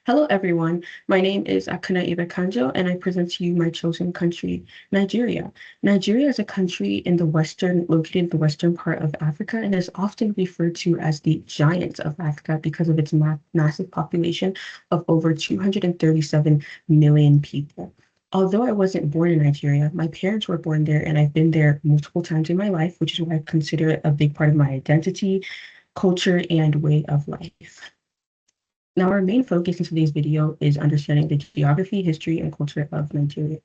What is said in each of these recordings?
Hello, everyone. My name is Akana Ibekanjo, and I present to you my chosen country, Nigeria. Nigeria is a country located in the western part of Africa, and is often referred to as the giant of Africa because of its massive population of over 237 million people. Although I wasn't born in Nigeria, my parents were born there, and I've been there multiple times in my life, which is why I consider it a big part of my identity, culture, and way of life. Now, our main focus in today's video is understanding the geography, history, and culture of Nigeria.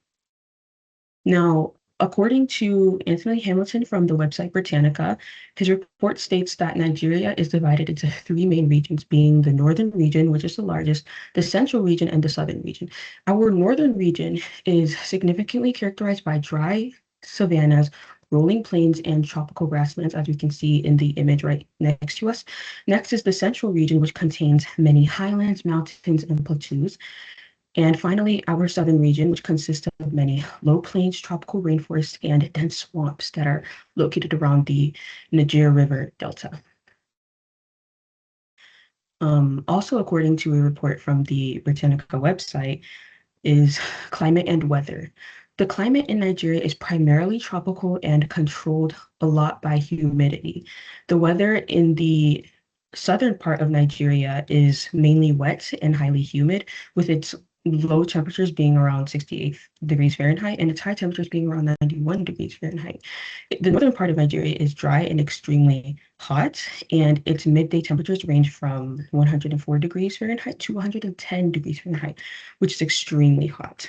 Now, according to Anthony Hamilton from the website Britannica, his report states that Nigeria is divided into three main regions, being the northern region, which is the largest, the central region, and the southern region. Our northern region is significantly characterized by dry savannas, rolling plains, and tropical grasslands, as you can see in the image right next to us. Next is the central region, which contains many highlands, mountains, and plateaus. And finally, our southern region, which consists of many low plains, tropical rainforests, and dense swamps that are located around the Niger River Delta. Also, according to a report from the Britannica website, is climate and weather. The climate in Nigeria is primarily tropical and controlled a lot by humidity. The weather in the southern part of Nigeria is mainly wet and highly humid, with its low temperatures being around 68 degrees Fahrenheit and its high temperatures being around 91 degrees Fahrenheit. The northern part of Nigeria is dry and extremely hot, and its midday temperatures range from 104 degrees Fahrenheit to 110 degrees Fahrenheit, which is extremely hot.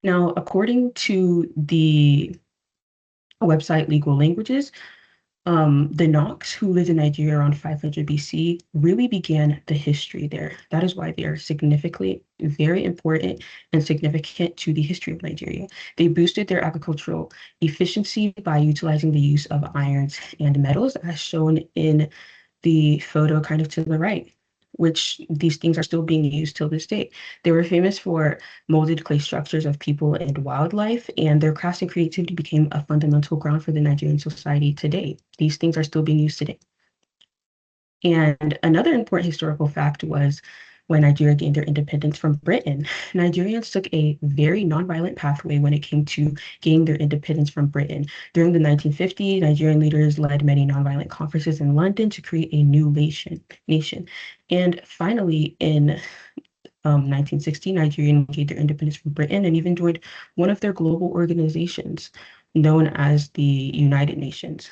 Now, according to the website Legal Languages, the Noks, who lived in Nigeria around 500 BC, really began the history there. That is why they are significantly very important and significant to the history of Nigeria. They boosted their agricultural efficiency by utilizing the use of irons and metals, as shown in the photo kind of to the right, which these things are still being used till this day. They were famous for molded clay structures of people and wildlife, and their crafts and creativity became a fundamental ground for the Nigerian society today. These things are still being used today. And another important historical fact was when Nigeria gained their independence from Britain, Nigerians took a very nonviolent pathway when it came to gaining their independence from Britain. During the 1950s, Nigerian leaders led many nonviolent conferences in London to create a new nation. And finally, in 1960, Nigeria gained their independence from Britain and even joined one of their global organizations known as the United Nations.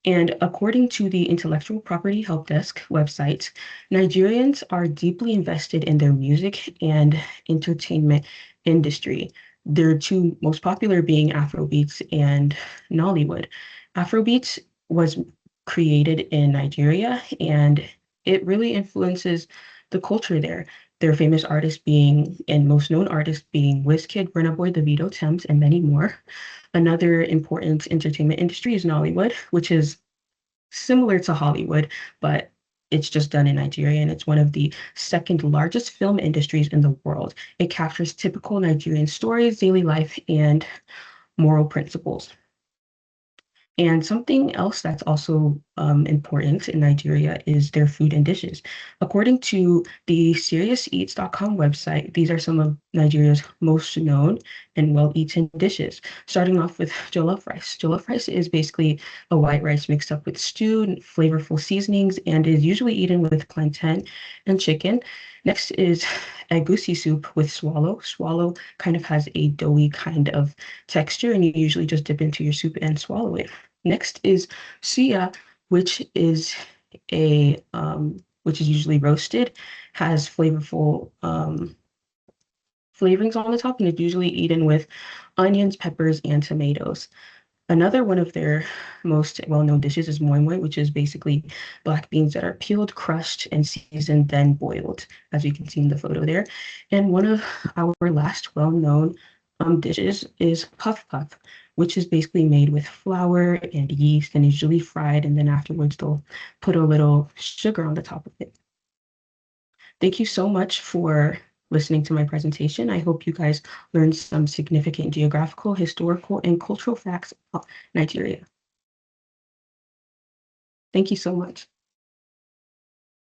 And according to the Intellectual Property Help Desk website, Nigerians are deeply invested in their music and entertainment industry. Their two most popular being Afrobeats and Nollywood. Afrobeats was created in Nigeria, and it really influences the culture there. Their famous artists being, and most known artists being Wizkid, Burna Boy, Davido, Tems, and many more. Another important entertainment industry is Nollywood, which is similar to Hollywood, but it's just done in Nigeria, and it's one of the second largest film industries in the world. It captures typical Nigerian stories, daily life, and moral principles. And something else that's also important in Nigeria is their food and dishes. According to the SeriousEats.com website, these are some of Nigeria's most known and well-eaten dishes. Starting off with jollof rice. Jollof rice is basically a white rice mixed up with stew and flavorful seasonings and is usually eaten with plantain and chicken. Next is egusi soup with swallow. Swallow kind of has a doughy kind of texture, and you usually just dip into your soup and swallow it. Next is suya, which is usually roasted, has flavorful flavorings on the top, and it's usually eaten with onions, peppers, and tomatoes. Another one of their most well-known dishes is moi moi, which is basically black beans that are peeled, crushed, and seasoned, then boiled, as you can see in the photo there. And one of our last well-known dishes is puff puff, which is basically made with flour and yeast and usually fried, and then afterwards they'll put a little sugar on the top of it. Thank you so much for listening to my presentation. I hope you guys learned some significant geographical, historical, and cultural facts about Nigeria. Thank you so much.